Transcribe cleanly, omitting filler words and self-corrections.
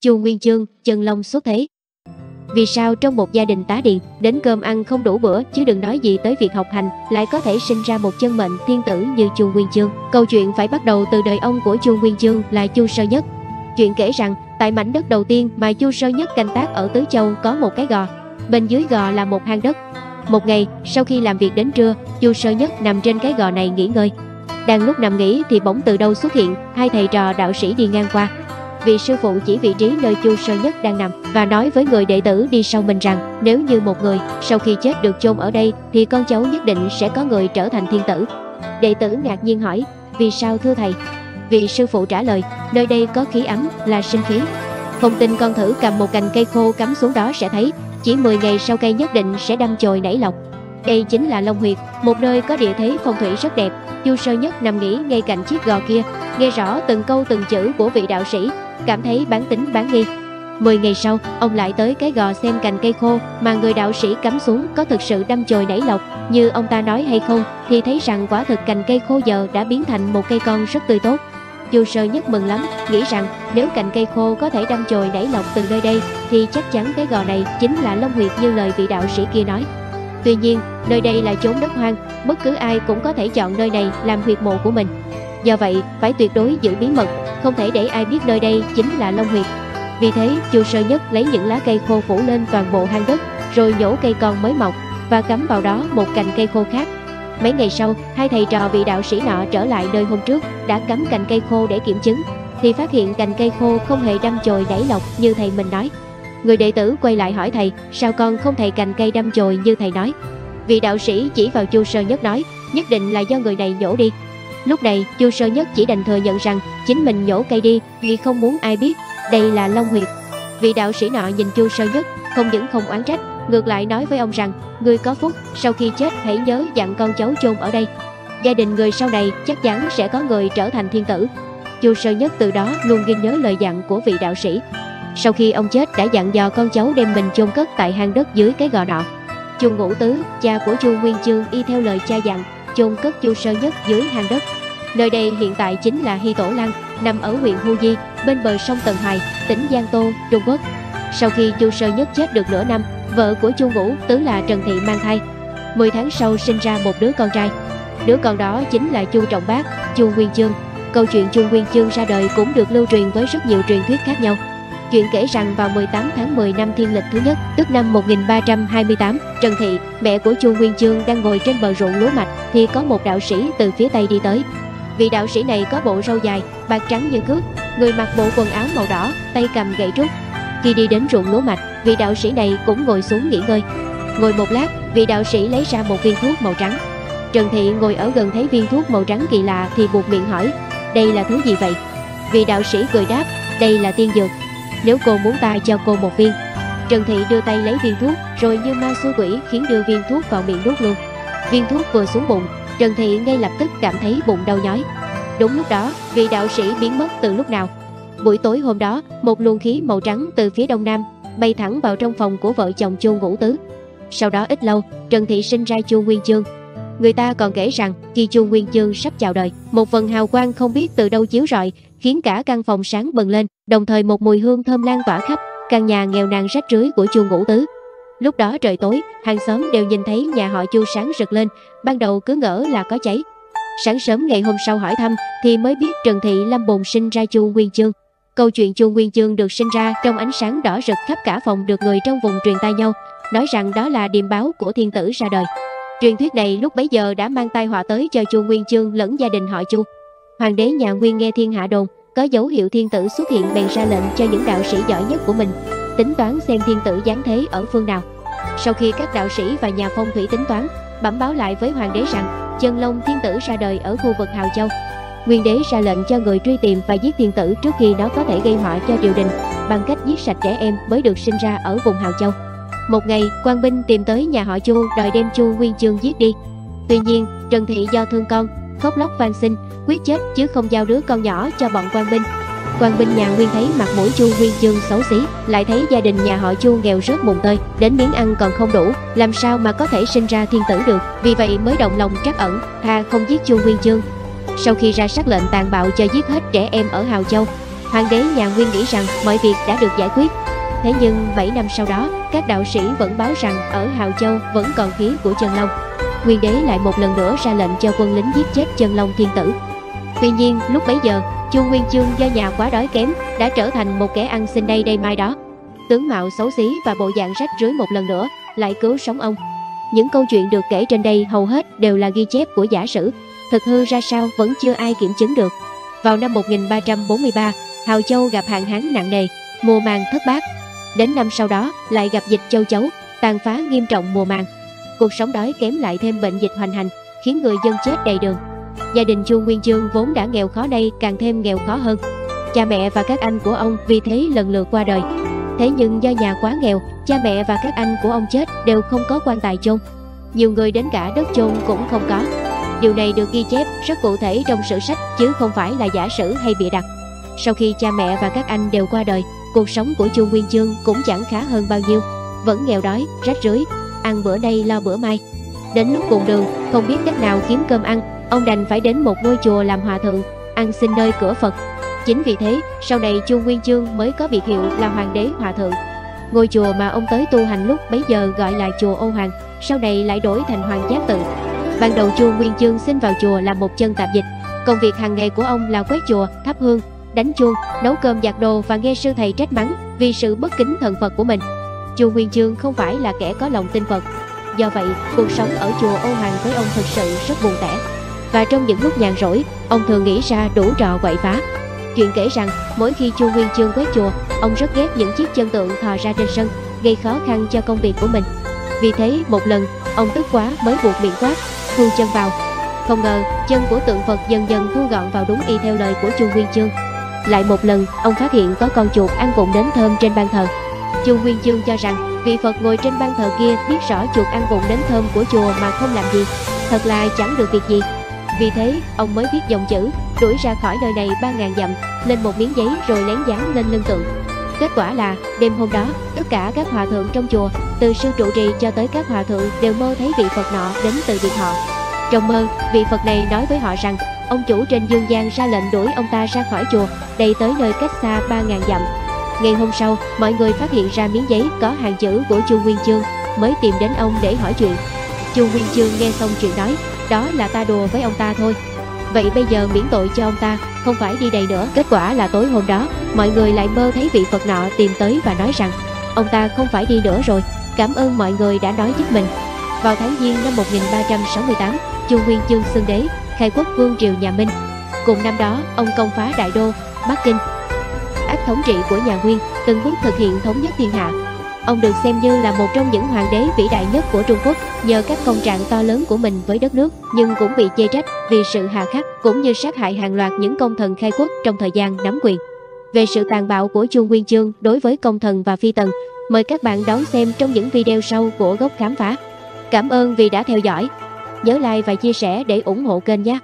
Chu Nguyên Chương chân long xuất thế. Vì sao trong một gia đình tá điền, đến cơm ăn không đủ bữa, chứ đừng nói gì tới việc học hành, lại có thể sinh ra một chân mệnh thiên tử như Chu Nguyên Chương? Câu chuyện phải bắt đầu từ đời ông của Chu Nguyên Chương là Chu Sơ Nhất. Chuyện kể rằng, tại mảnh đất đầu tiên mà Chu Sơ Nhất canh tác ở Tứ Châu có một cái gò. Bên dưới gò là một hang đất. Một ngày, sau khi làm việc đến trưa, Chu Sơ Nhất nằm trên cái gò này nghỉ ngơi. Đang lúc nằm nghỉ thì bỗng từ đâu xuất hiện hai thầy trò đạo sĩ đi ngang qua. Vị sư phụ chỉ vị trí nơi Chu Sơ Nhất đang nằm và nói với người đệ tử đi sau mình rằng nếu như một người sau khi chết được chôn ở đây thì con cháu nhất định sẽ có người trở thành thiên tử. Đệ tử ngạc nhiên hỏi, vì sao thưa thầy? Vị sư phụ trả lời, nơi đây có khí ấm là sinh khí. Không tin con thử cầm một cành cây khô cắm xuống đó sẽ thấy, chỉ 10 ngày sau cây nhất định sẽ đâm chồi nảy lộc. Đây chính là Long Huyệt, một nơi có địa thế phong thủy rất đẹp. Chu Sơ Nhất nằm nghỉ ngay cạnh chiếc gò kia, nghe rõ từng câu từng chữ của vị đạo sĩ, cảm thấy bán tín bán nghi. 10 ngày sau, ông lại tới cái gò xem cành cây khô mà người đạo sĩ cắm xuống có thực sự đâm chồi nảy lộc như ông ta nói hay không, thì thấy rằng quả thực cành cây khô giờ đã biến thành một cây con rất tươi tốt. Chu Sơ Nhất mừng lắm, nghĩ rằng nếu cành cây khô có thể đâm chồi nảy lộc từ nơi đây thì chắc chắn cái gò này chính là Long Huyệt như lời vị đạo sĩ kia nói. Tuy nhiên, nơi đây là chốn đất hoang, bất cứ ai cũng có thể chọn nơi này làm huyệt mộ của mình. Do vậy, phải tuyệt đối giữ bí mật, không thể để ai biết nơi đây chính là Long Huyệt. Vì thế, Chu Sơ Nhất lấy những lá cây khô phủ lên toàn bộ hang đất, rồi nhổ cây con mới mọc và cắm vào đó một cành cây khô khác. Mấy ngày sau, hai thầy trò vị đạo sĩ nọ trở lại nơi hôm trước đã cắm cành cây khô để kiểm chứng, thì phát hiện cành cây khô không hề đâm chồi nảy lộc như thầy mình nói. Người đệ tử quay lại hỏi thầy, sao con không thấy cành cây đâm chồi như thầy nói? Vị đạo sĩ chỉ vào Chu Sơ Nhất nói, nhất định là do người này nhổ đi. Lúc này, Chu Sơ Nhất chỉ đành thừa nhận rằng chính mình nhổ cây đi vì không muốn ai biết đây là Long Huyệt. Vị đạo sĩ nọ nhìn Chu Sơ Nhất, không những không oán trách, ngược lại nói với ông rằng, người có phúc, sau khi chết hãy nhớ dặn con cháu chôn ở đây. Gia đình người sau này chắc chắn sẽ có người trở thành thiên tử. Chu Sơ Nhất từ đó luôn ghi nhớ lời dặn của vị đạo sĩ. Sau khi ông chết đã dặn dò con cháu đem mình chôn cất tại hang đất dưới cái gò nọ. Chu Ngũ Tứ, cha của Chu Nguyên Chương, y theo lời cha dặn, chôn cất Chu Sơ Nhất dưới hang đất. Nơi đây hiện tại chính là Hy Tổ Lăng, nằm ở huyện Hu Di, bên bờ sông Tần Hoài, tỉnh Giang Tô, Trung Quốc. Sau khi Chu Sơ Nhất chết được nửa năm, vợ của Chu Ngũ Tứ là Trần Thị mang thai. 10 tháng sau sinh ra một đứa con trai. Đứa con đó chính là Chu Trọng Bác, Chu Nguyên Chương. Câu chuyện Chu Nguyên Chương ra đời cũng được lưu truyền với rất nhiều truyền thuyết khác nhau. Chuyện kể rằng vào 18 tháng 10 năm Thiên Lịch thứ nhất, tức năm 1328, Trần Thị, mẹ của Chu Nguyên Chương đang ngồi trên bờ ruộng lúa mạch thì có một đạo sĩ từ phía tây đi tới. Vị đạo sĩ này có bộ râu dài, bạc trắng như cước, người mặc bộ quần áo màu đỏ, tay cầm gậy trúc. Khi đi đến ruộng lúa mạch, vị đạo sĩ này cũng ngồi xuống nghỉ ngơi. Ngồi một lát, vị đạo sĩ lấy ra một viên thuốc màu trắng. Trần Thị ngồi ở gần thấy viên thuốc màu trắng kỳ lạ thì buột miệng hỏi, đây là thứ gì vậy? Vị đạo sĩ cười đáp, đây là tiên dược. Nếu cô muốn ta cho cô một viên. Trần Thị đưa tay lấy viên thuốc, rồi như ma xui quỷ khiến đưa viên thuốc vào miệng nuốt luôn. Viên thuốc vừa xuống bụng, Trần Thị ngay lập tức cảm thấy bụng đau nhói. Đúng lúc đó, vị đạo sĩ biến mất từ lúc nào. Buổi tối hôm đó, một luồng khí màu trắng từ phía đông nam bay thẳng vào trong phòng của vợ chồng Chu Ngũ Tứ. Sau đó ít lâu, Trần Thị sinh ra Chu Nguyên Chương. Người ta còn kể rằng khi Chu Nguyên Chương sắp chào đời, một vầng hào quang không biết từ đâu chiếu rọi, khiến cả căn phòng sáng bừng lên, đồng thời một mùi hương thơm lan tỏa khắp căn nhà nghèo nàn rách rưới của Chu Ngũ Tứ. Lúc đó trời tối, hàng xóm đều nhìn thấy nhà họ Chu sáng rực lên, ban đầu cứ ngỡ là có cháy. Sáng sớm ngày hôm sau hỏi thăm thì mới biết Trần Thị lâm bồn sinh ra Chu Nguyên Chương. Câu chuyện Chu Nguyên Chương được sinh ra trong ánh sáng đỏ rực khắp cả phòng được người trong vùng truyền tai nhau, nói rằng đó là điềm báo của thiên tử ra đời. Truyền thuyết này lúc bấy giờ đã mang tai họa tới cho Chu Nguyên Chương lẫn gia đình họ Chu. Hoàng đế nhà Nguyên nghe thiên hạ đồn có dấu hiệu thiên tử xuất hiện bèn ra lệnh cho những đạo sĩ giỏi nhất của mình tính toán xem thiên tử giáng thế ở phương nào. Sau khi các đạo sĩ và nhà phong thủy tính toán, bẩm báo lại với hoàng đế rằng chân long thiên tử ra đời ở khu vực Hào Châu. Nguyên đế ra lệnh cho người truy tìm và giết thiên tử trước khi nó có thể gây họa cho triều đình bằng cách giết sạch trẻ em mới được sinh ra ở vùng Hào Châu. Một ngày, quan binh tìm tới nhà họ Chu đòi đem Chu Nguyên Chương giết đi. Tuy nhiên, Trần Thị do thương con, khóc lóc van xin, quyết chết chứ không giao đứa con nhỏ cho bọn quan binh. Quan binh nhà Nguyên thấy mặt mũi Chu Nguyên Chương xấu xí, lại thấy gia đình nhà họ Chu nghèo rớt mùng tơi, đến miếng ăn còn không đủ, làm sao mà có thể sinh ra thiên tử được. Vì vậy mới động lòng trắc ẩn, thà không giết Chu Nguyên Chương. Sau khi ra sắc lệnh tàn bạo cho giết hết trẻ em ở Hào Châu, Hoàng đế nhà Nguyên nghĩ rằng mọi việc đã được giải quyết. Thế nhưng 7 năm sau đó, các đạo sĩ vẫn báo rằng ở Hào Châu vẫn còn khí của Chân Long. Nguyên đế lại một lần nữa ra lệnh cho quân lính giết chết Chân Long thiên tử. Tuy nhiên, lúc bấy giờ, Chu Nguyên Chương do nhà quá đói kém đã trở thành một kẻ ăn xin đây mai đó. Tướng mạo xấu xí và bộ dạng rách rưới một lần nữa lại cứu sống ông. Những câu chuyện được kể trên đây hầu hết đều là ghi chép của giả sử, thực hư ra sao vẫn chưa ai kiểm chứng được. Vào năm 1343, Hào Châu gặp hạn hán nặng nề, mùa màng thất bát. Đến năm sau đó lại gặp dịch châu chấu, tàn phá nghiêm trọng mùa màng. Cuộc sống đói kém lại thêm bệnh dịch hoành hành, khiến người dân chết đầy đường. Gia đình Chu Nguyên Chương vốn đã nghèo khó nay càng thêm nghèo khó hơn. Cha mẹ và các anh của ông vì thế lần lượt qua đời. Thế nhưng do nhà quá nghèo, cha mẹ và các anh của ông chết đều không có quan tài chôn. Nhiều người đến cả đất chôn cũng không có. Điều này được ghi chép rất cụ thể trong sử sách chứ không phải là giả sử hay bịa đặt. Sau khi cha mẹ và các anh đều qua đời, cuộc sống của Chu Nguyên Chương cũng chẳng khá hơn bao nhiêu, vẫn nghèo đói, rách rưới, ăn bữa nay lo bữa mai. Đến lúc cùng đường, không biết cách nào kiếm cơm ăn, ông đành phải đến một ngôi chùa làm hòa thượng, ăn xin nơi cửa Phật. Chính vì thế, sau này Chu Nguyên Chương mới có biệt hiệu là Hoàng đế Hòa thượng. Ngôi chùa mà ông tới tu hành lúc bấy giờ gọi là chùa Ô Hoàng, sau này lại đổi thành Hoàng Giác Tự. Ban đầu Chu Nguyên Chương xin vào chùa làm một chân tạp dịch. Công việc hàng ngày của ông là quét chùa, thắp hương, đánh chuông, nấu cơm giặt đồ và nghe sư thầy trách mắng vì sự bất kính thần Phật của mình. Chu Nguyên Chương không phải là kẻ có lòng tin Phật. Do vậy, cuộc sống ở chùa Ô Hoàng với ông thực sự rất buồn tẻ. Và trong những lúc nhàn rỗi, ông thường nghĩ ra đủ trò quậy phá. Chuyện kể rằng, mỗi khi Chu Nguyên Chương quét chùa, ông rất ghét những chiếc chân tượng thò ra trên sân, gây khó khăn cho công việc của mình. Vì thế, một lần, ông tức quá mới buộc miệng quát, thu chân vào. Không ngờ, chân của tượng Phật dần dần thu gọn vào đúng y theo lời của Chu Nguyên Chương. Lại một lần, ông phát hiện có con chuột ăn vụng nến thơm trên ban thờ. Chu Nguyên Chương cho rằng, vị Phật ngồi trên ban thờ kia biết rõ chuột ăn vụng nến thơm của chùa mà không làm gì, thật là chẳng được việc gì. Vì thế, ông mới viết dòng chữ, đuổi ra khỏi nơi này 3.000 dặm, lên một miếng giấy rồi lén dán lên lưng tượng. Kết quả là, đêm hôm đó, tất cả các hòa thượng trong chùa, từ sư trụ trì cho tới các hòa thượng đều mơ thấy vị Phật nọ đến từ biệt họ. Trong mơ, vị Phật này nói với họ rằng, ông chủ trên dương gian ra lệnh đuổi ông ta ra khỏi chùa, đầy tới nơi cách xa 3.000 dặm. Ngày hôm sau, mọi người phát hiện ra miếng giấy có hàng chữ của Chu Nguyên Chương, mới tìm đến ông để hỏi chuyện. Chu Nguyên Chương nghe xong chuyện nói, đó là ta đùa với ông ta thôi. Vậy bây giờ miễn tội cho ông ta, không phải đi đầy nữa. Kết quả là tối hôm đó, mọi người lại mơ thấy vị Phật nọ tìm tới và nói rằng, ông ta không phải đi nữa rồi, cảm ơn mọi người đã nói giúp mình. Vào tháng Giêng năm 1368, Chu Nguyên Chương xưng đế, khai quốc vương triều nhà Minh. Cùng năm đó, ông công phá Đại Đô, Bắc Kinh. Ách thống trị của nhà Nguyên, từng bước thực hiện thống nhất thiên hạ. Ông được xem như là một trong những hoàng đế vĩ đại nhất của Trung Quốc nhờ các công trạng to lớn của mình với đất nước, nhưng cũng bị chê trách vì sự hà khắc cũng như sát hại hàng loạt những công thần khai quốc trong thời gian nắm quyền. Về sự tàn bạo của Chu Nguyên Chương đối với công thần và phi tần, mời các bạn đón xem trong những video sau của Góc Khám Phá. Cảm ơn vì đã theo dõi. Nhớ like và chia sẻ để ủng hộ kênh nhé.